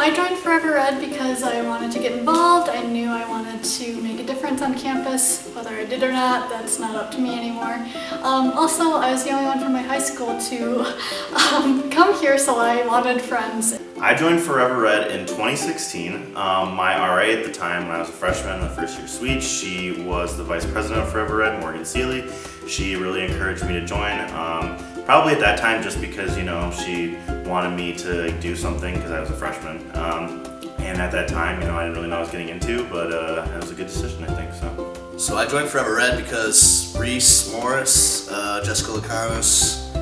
I joined Forever Ed because I wanted to get involved. I knew I wanted to make a difference on campus. Whether I did or not, that's not up to me anymore. Also, I was the only one from my high school to come here, so I wanted friends. I joined Forever Ed in 2016. My RA at the time, when I was a freshman in the first year suite, she was the vice president of Forever Ed, Morgan Seeley. She really encouraged me to join. Probably at that time just because, she wanted me to do something because I was a freshman. And at that time, I didn't really know what I was getting into, but it was a good decision, I think, so. So I joined Forever Ed because Reese Morris, Jessica Lacanos,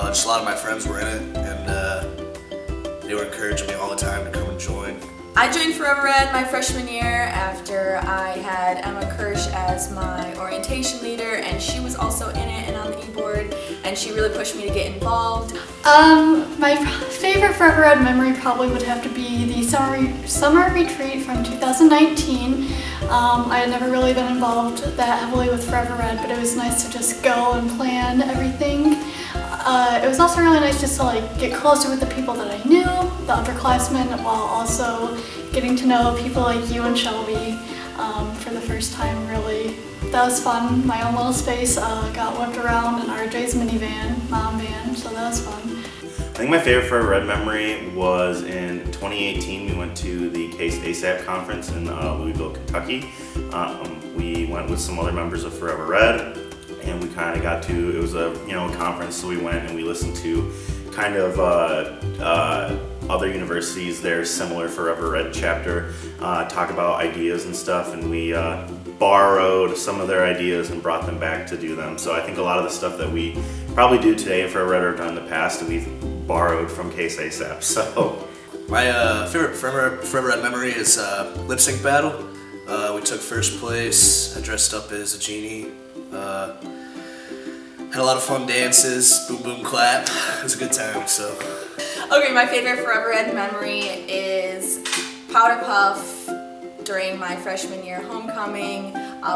just a lot of my friends were in it, and they were encouraging me all the time to come and join. I joined Forever Ed my freshman year after I had Emma Kirsch as my orientation leader, and she was also in it and on the e-board, and she really pushed me to get involved. My favorite Forever Ed memory probably would have to be the summer retreat from 2019. I had never really been involved that heavily with Forever Ed, but it was nice to just go and plan everything. It was also really nice just to get closer with the people that I knew, the upperclassmen, while also getting to know people like you and Shelby for the first time, really. That was fun. My own little space got whipped around in RJ's minivan, mom van, so that was fun. I think my favorite Forever Ed memory was in 2018. We went to the Case ASAP conference in Louisville, Kentucky. We went with some other members of Forever Ed. And we kind of got to, it was a conference, so we went and we listened to kind of other universities, their similar Forever Ed chapter, talk about ideas and stuff, and we borrowed some of their ideas and brought them back to do them. So I think a lot of the stuff that we probably do today at Forever Ed or done in the past, we've borrowed from Case ASAP. So my favorite Forever Ed memory is lip sync battle. We took first place. I dressed up as a genie. Had a lot of fun dances, boom boom clap. It was a good time, so. Okay, my favorite Forever Ed memory is Powder Puff during my freshman year homecoming.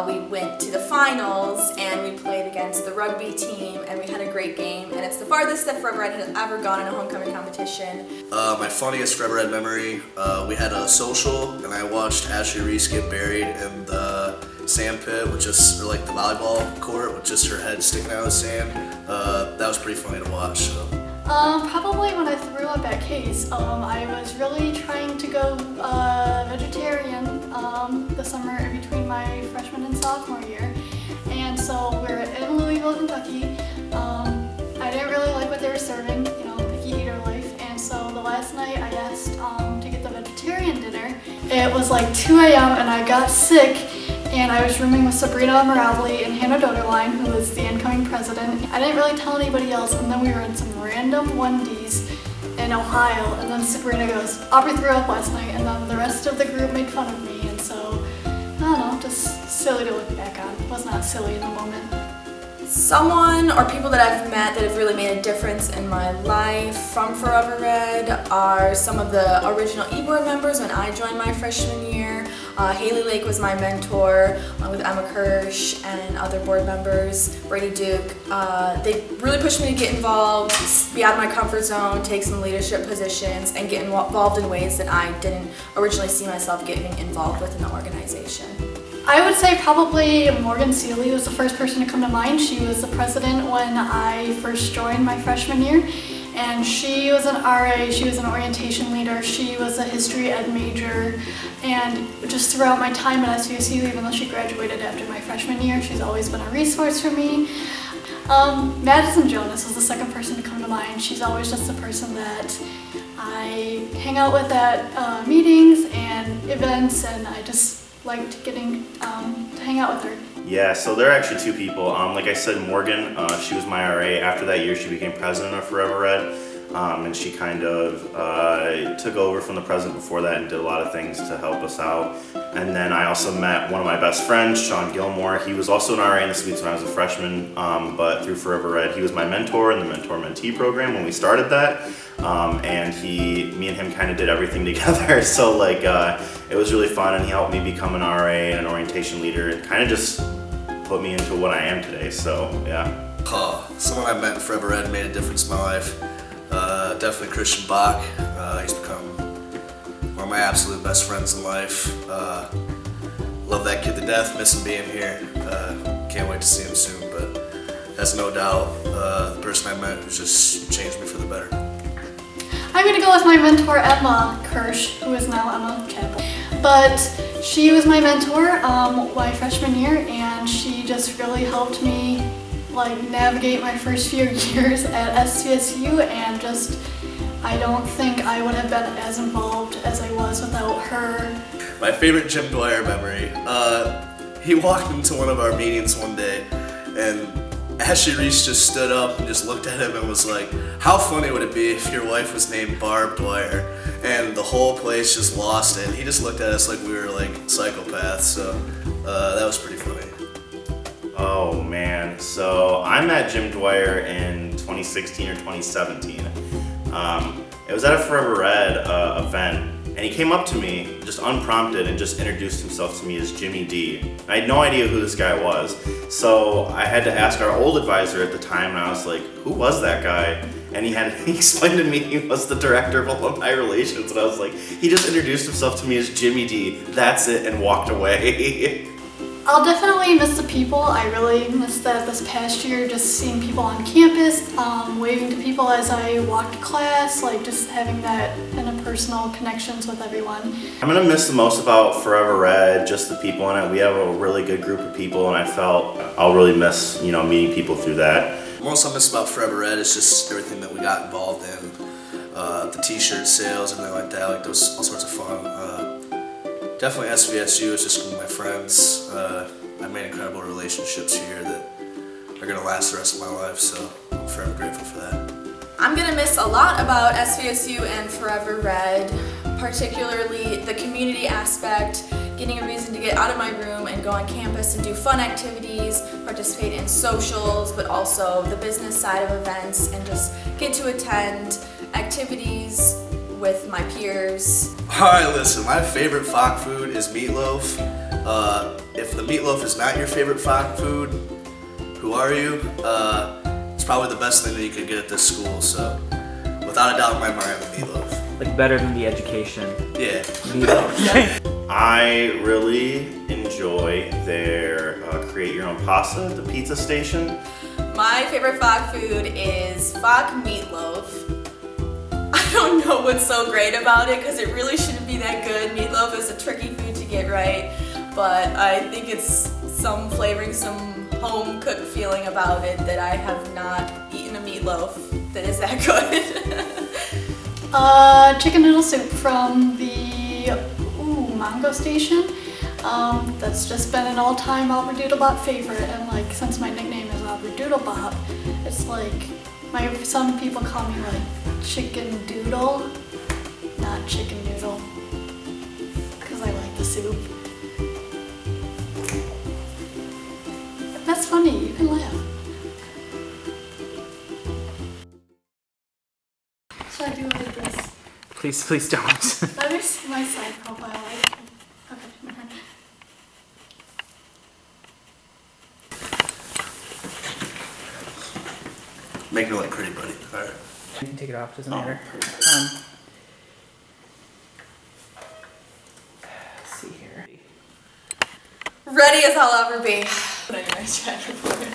We went to the finals and we played against the rugby team and we had a great game, and it's the farthest that Forever Ed has ever gone in a homecoming competition. My funniest Forever Ed memory, we had a social and I watched Ashley Reese get buried in the sand pit with just, or the volleyball court with just her head sticking out of the sand. That was pretty funny to watch. So. Probably when I threw up at Case. I was really trying to go vegetarian the summer in between my freshman and sophomore year. And so we're in Louisville, Kentucky. I didn't really like what they were serving, picky eater life. And so the last night I asked to get the vegetarian dinner. It was 2 a.m. and I got sick. And I was rooming with Sabrina Mirabli and Hannah Doderline, who was the incoming president. I didn't really tell anybody else, and then we were in some random Wendy's in Ohio, and then Sabrina goes, Aubrey threw up last night, and then the rest of the group made fun of me, and so, I don't know, just silly to look back on. It was not silly in the moment. Someone or people that I've met that have really made a difference in my life from Forever Ed are some of the original e-board members when I joined my freshman year. Haley Lake was my mentor, along with Emma Kirsch and other board members, Brady Duke. They really pushed me to get involved, be out of my comfort zone, take some leadership positions, and get involved in ways that I didn't originally see myself getting involved with in the organization. I would say probably Morgan Seeley was the first person to come to mind. She was the president when I first joined my freshman year, and she was an RA, she was an orientation leader, she was a history ed major, and just throughout my time at SVSU, even though she graduated after my freshman year, she's always been a resource for me. Madison Jonas was the second person to come to mind. She's always just the person that I hang out with at meetings and events, and I just liked getting to hang out with her. Yeah, so there are actually two people. Like I said, Morgan, she was my RA. After that year, she became president of Forever Ed, and she kind of took over from the president before that and did a lot of things to help us out. And then I also met one of my best friends, Sean Gilmore. He was also an RA in the suites when I was a freshman, but through Forever Ed, he was my mentor in the mentor-mentee program when we started that. And me and him kind of did everything together. So it was really fun, and he helped me become an RA and an orientation leader and kind of just put me into what I am today, so yeah. Someone I met in Forever Ed made a difference in my life. Definitely Christian Bach. He's become one of my absolute best friends in life. Love that kid to death, miss him being here. Can't wait to see him soon, but that's no doubt the person I met who's just changed me for the better. I'm gonna go with my mentor, Emma Kirsch, who is now Emma Chapel. But she was my mentor my freshman year, and she just really helped me navigate my first few years at SVSU, and I don't think I would have been as involved as I was without her. My favorite Jim Dwyer memory, he walked into one of our meetings one day, and Ashley Reese just stood up and just looked at him and was like, how funny would it be if your wife was named Barb Dwyer? And the whole place just lost it. He just looked at us like we were psychopaths, so that was pretty funny. Oh man, so I met Jim Dwyer in 2016 or 2017. It was at a Forever Red event, and he came up to me just unprompted and just introduced himself to me as Jimmy D. I had no idea who this guy was, so I had to ask our old advisor at the time, and I was like, who was that guy? And he explained to me he was the director of alumni relations, and I was like, he just introduced himself to me as Jimmy D, that's it, and walked away. I'll definitely miss the people. I really missed that this past year, just seeing people on campus, waving to people as I walked to class, just having that interpersonal connections with everyone. I'm gonna miss the most about Forever Red, just the people in it. We have a really good group of people, and I felt I'll really miss, meeting people through that. Most I miss about Forever Red is just everything that we got involved in. The t-shirt sales, everything like that, those all sorts of fun. Definitely SVSU is just my friends. I've made incredible relationships here that are gonna last the rest of my life, so I'm forever grateful for that. I'm gonna miss a lot about SVSU and Forever Red, particularly the community aspect, getting a reason to get out of my room and go on campus and do fun activities, participate in socials, but also the business side of events, and just get to attend activities with my peers. Alright, listen, my favorite Fock food is meatloaf. If the meatloaf is not your favorite Fock food, who are you? It's probably the best thing that you could get at this school, so without a doubt in my mind, the meatloaf. Better than the education. Yeah. Meatloaf. I really enjoy their create your own pasta at the pizza station. My favorite Fock food is Fock meatloaf. I don't know what's so great about it because it really shouldn't be that good. Meatloaf is a tricky food to get right, but I think it's some flavoring, some home cooked feeling about it that I have not eaten a meatloaf that is that good. Chicken noodle soup from the Mango Station. That's just been an all-time Albert Doodlebop favorite, and since my nickname is Albert Doodlebop, it's some people call me Chicken Doodle, not Chicken Noodle, because I like the soup. That's funny, you can laugh. Should I do it like this? Please don't. Let me see my side profile. Okay, never mind. Make me look pretty, buddy. Alright. You can take it off, doesn't matter. Let's see here. Ready as I'll ever be. But anyways, try to report.